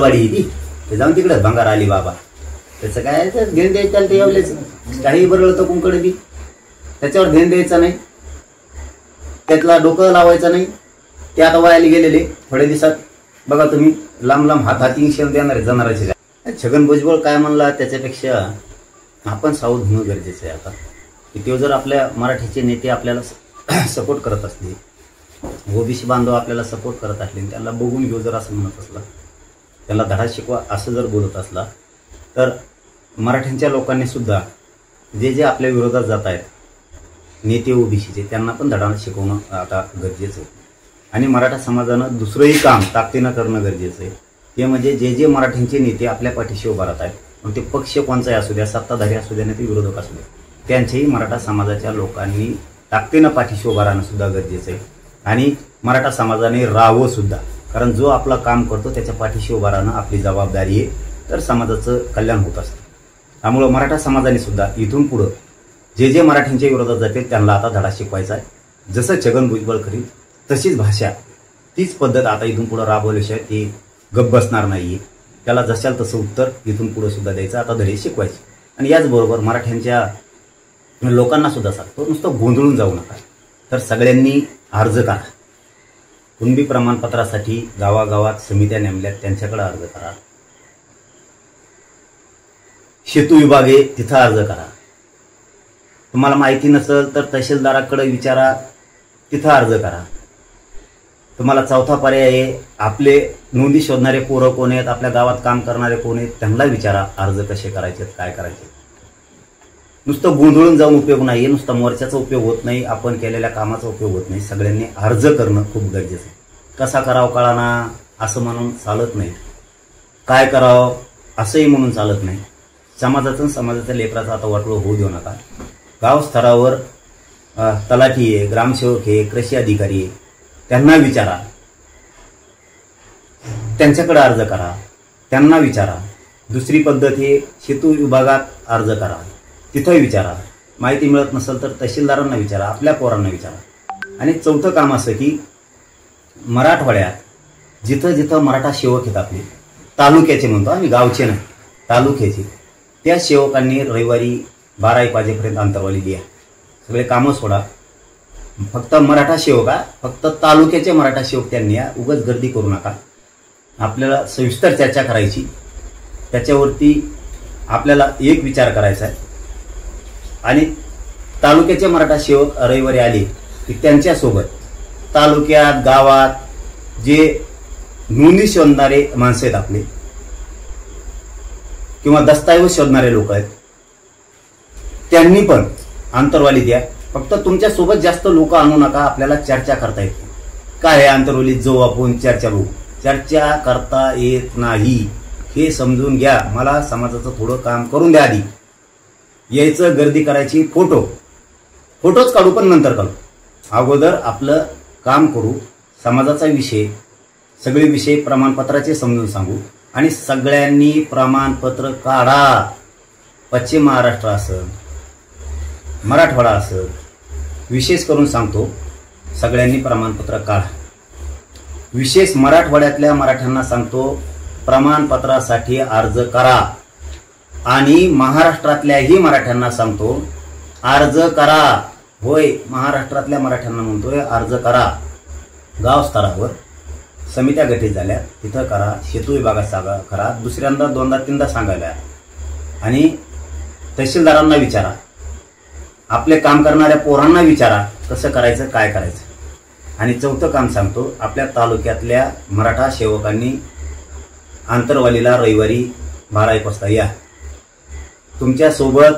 बरळवाडी ती ते जाऊन तिकडे भंगार आली बाबा त्याचं काय घेऊन द्यायचं ते एवढेच काही बरळतं कुंकडे बी त्याच्यावर ध्यान द्यायचं नाही त्यातला डोकं लावायचं नाही ते आता वायाला गेलेले थोड्या दिवसात बघा तुम्ही लांब लांब हाती शेल देणार आहे जनावरांचे काय छगन भुजबळ काय म्हणला त्याच्यापेक्षा आपण सावध होणं गरजेचं आहे आता की ते जर आपल्या मराठीचे नेते आपल्याला सपोर्ट करत असले ओबीसी बांधव आपल्याला सपोर्ट करत असले त्यांना बघून घेऊ जर असं म्हणत असला त्यांना धडा शिकवा असं जर बोलत असला तर मराठ्यांच्या लोकांनी सुद्धा जे जे आपल्या विरोधात जात आहेत नेते ओबीसीचे त्यांना पण धडा शिकवणं आता गरजेचं आहे आणि मराठा समाजानं दुसरंही काम ताकदीनं करणं गरजेचं आहे ते म्हणजे जे जे मराठ्यांचे नेते आपल्या पाठीशी उभा राहत आहेत मग ते पक्ष कोणचाही असू द्या सत्ताधारी असू द्या नाही ते विरोधक असू द्या त्यांचेही मराठा समाजाच्या लोकांनी ताकदीनं पाठीशी उभा राहणं सुद्धा गरजेचं आहे आणि मराठा समाजाने राहावं सुद्धा कारण जो आपलं काम करतो त्याच्या पाठीशी उभा राहणं आपली जबाबदारी आहे तर समाजाचं कल्याण होत असतं त्यामुळं मराठा समाजाने सुद्धा इथून पुढं जे जे मराठ्यांच्या विरोधात जातील त्यांना आता धडा शिकवायचा आहे जसं छगन भुजबळ करील तशीच भाषा तीच पद्धत आता इथून पुढं राबवल्याशिवाय ती गप्प बसणार नाहीये त्याला जशाल तसं उत्तर इथून पुढे सुद्धा द्यायचं आता धडे शिकवायचे आणि याचबरोबर मराठ्यांच्या लोकांना सुद्धा सांगतो नुसतं गोंधळून जाऊ नका तर सगळ्यांनी अर्ज करा कुणबी प्रमाणपत्रासाठी गावागावात समित्या नेमल्यात त्यांच्याकडे अर्ज करा शेतू विभाग आहे तिथं अर्ज करा तुम्हाला माहिती नसेल तर तहसीलदाराकडे विचारा तिथं अर्ज करा तुम्हाला चौथा पर्याय आहे आपले नोंदी शोधणारे पोरं कोण आहेत आपल्या गावात काम करणारे कोण आहेत त्यांना विचारा अर्ज कसे करायचे काय करायचे नुसतं गोंधळून जाऊन उपयोग नाही नुसतं मोर्चाचा उपयोग होत नाही आपण केलेल्या कामाचा उपयोग होत नाही सगळ्यांनी अर्ज करणं खूप गरजेचं आहे कसा करावं कळाना असं म्हणून चालत नाही काय करावं असंही म्हणून चालत नाही समाजाच्या लेकराचा आता वाटोळं होऊ देऊ नका गाव स्तरावर तलाठी आहे ग्रामसेवक आहे कृषी अधिकारी आहे त्यांना विचारा त्यांच्याकडे अर्ज करा त्यांना विचारा दुसरी पद्धत आहे शेतू विभागात अर्ज करा तिथंही विचारा माहिती मिळत नसेल तर तहसीलदारांना विचारा आपल्या पोरांना विचारा आणि चौथं काम असं की मराठवाड्यात जिथं जिथं मराठा सेवक आहेत आपले तालुक्याचे म्हणतो आम्ही गावचे नाही तालुक्याचे त्या सेवकांनी रविवारी 12-1 वाजेपर्यंत अंतरवाली द्या सगळे कामं सोडा फक्त मराठा सेवक फक्त तालुक्याचे मराठा सेवक त्यांनी या उगाच गर्दी करू नका आपल्याला सविस्तर चर्चा करायची त्याच्यावरती आपल्याला एक विचार करायचा आहे आणि तालुक्याचे मराठा सेवक रविवारी आले की त्यांच्यासोबत तालुक्यात गावात जे नोंदी शोधणारे माणसं आहेत आपले किंवा दस्तऐवज शोधणारे लोक आहेत त्यांनी पण अंतरवाली द्या फक्त तुमच्या सोबत जास्त लोक आणू नका आपल्याला चर्चा करता येते काय आहे अंतरवालीत जाऊ आपण चर्चा बघू चर्चा करता येत नाही हे समजून घ्या मला समाजाचं थोडं काम करून द्या आधी यायचं गर्दी करायची फोटोच काढू पण नंतर काढू अगोदर आपलं काम करू समाजाचा विषय सगळे विषय प्रमाणपत्राचे समजून सांगू आणि सगळ्यांनी प्रमाणपत्र काढा पश्चिम महाराष्ट्र असेल मराठवाडा असेल विशेष करून सांगतो सगळ्यांनी प्रमाणपत्र काढा विशेष मराठवाड्यातल्या मराठ्यांना सांगतो प्रमाणपत्रासाठी अर्ज करा आणि महाराष्ट्रातल्याही मराठ्यांना सांगतो अर्ज करा होय महाराष्ट्रातल्या मराठ्यांना म्हणतोय अर्ज करा गाव स्तरावर समित्या गठीत झाल्या तिथं करा शेतू विभागात करा दुसऱ्यांदा दोनदा तीनदा सांगायला आणि तहसीलदारांना विचारा आपले काम करणाऱ्या पोरांना विचारा कसं करायचं काय करायचं आणि चौथं काम सांगतो आपल्या तालुक्यातल्या मराठा सेवकांनी आंतरवालीला रविवारी 12-1 वाजता या तुमच्यासोबत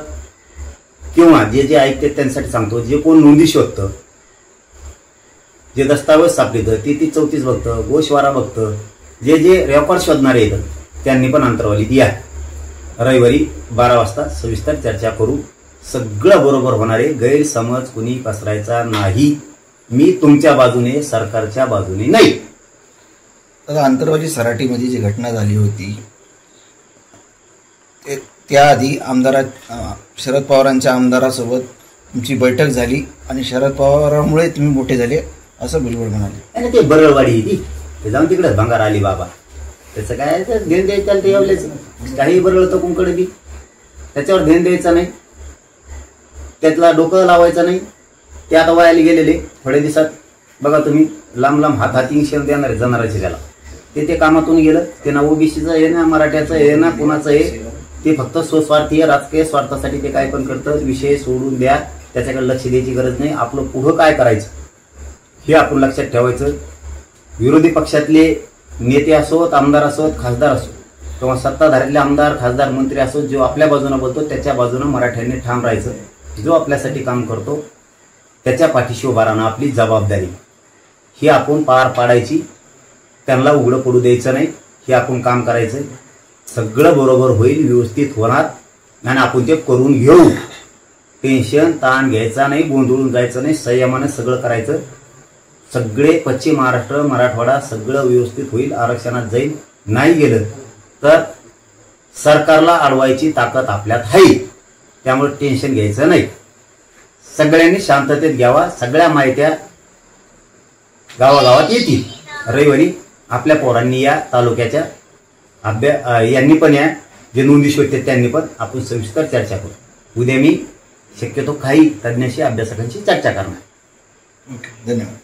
किंवा जे जे ऐकते त्यांच्यासाठी सांगतो जे कोण नोंदी शोधतं जे दस्तावेज सापडतं ती 34 बघतं गोशवारा बघतं जे जे रेकॉर्ड शोधणारे येतं त्यांनी पण अंतरवालीत या रविवारी 12 वाजता सविस्तर चर्चा करू सगळं बरोबर होणारे गैरसमज कुणी पसरायचा नाही मी तुमच्या बाजूने सरकारच्या बाजूने नाही आंतरवाली सराटीमध्ये जी घटना झाली होती त्याआधी शरद पवारांच्या आमदारासोबत तुमची बैठक झाली आणि शरद पवारांमुळे तुम्ही मोठे झाले असं भुजबळ म्हणाले ते बरळवाडी ती जाऊन तिकडे भंगार आली बाबा त्याचं काय तर ध्यान द्यायचं ते एवढेच काही बरं तर कोणकडे बी त्याच्यावर ध्यान द्यायचं नाही, त्यातला डोकं लावायचं नाही. ते आता वायाला गेलेले थोड्या दिवसात बघा तुम्ही लांब लांब हाती इंशन देणार आहे जनावरांचे त्याला. ते कामातून गेलं. ते ना ओबीसीचं आहे ना मराठ्याचं आहे ना कुणाचं आहे, ते फक्त स्वस्वार्थीय राजकीय स्वार्थासाठी ते काय पण करतं. विषय सोडून द्या, त्याच्याकडे लक्ष द्यायची गरज नाही. आपलं पुढं काय करायचं हे आपण लक्षात ठेवायचं. विरोधी पक्षातले नेते असोत, आमदार असोत, खासदार असोत किंवा सत्ताधाऱ्यातले आमदार खासदार मंत्री असोत, जो आपल्या बाजूने बोलतो त्याच्या बाजूने मराठ्यांनी ठाम राहायचं. जो आपल्यासाठी काम करतो त्याच्या पाठीशी उभा राहणं आपली जबाबदारी ही आपण पार पाडायची. त्यांना उघडं पडू द्यायचं नाही. हे आपण काम करायचं. सगळं बरोबर होईल, व्यवस्थित होणार आणि आपण ते करून घेऊ. टेन्शन ताण घ्यायचा नाही, गोंधळून जायचं नाही, संयमाने सगळं करायचं. सगळे पश्चिम महाराष्ट्र मराठवाडा सगळं व्यवस्थित होईल. आरक्षणात जाईल. नाही गेलं तर सरकारला अडवायची ताकद आपल्यात आहे. त्यामुळे टेन्शन घ्यायचं नाही. सगळ्यांनी शांततेत घ्यावा. सगळ्या माहित्या गावागावात येतील. रविवारी आपल्या पोरांनी या तालुक्याच्या यांनी पण या जे नोंदीश होते त्यांनी पण आपण सविस्तर चर्चा करू. उद्या मी शक्यतो काही तज्ञाशी अभ्यासकांची चर्चा करणार. ओके, धन्यवाद.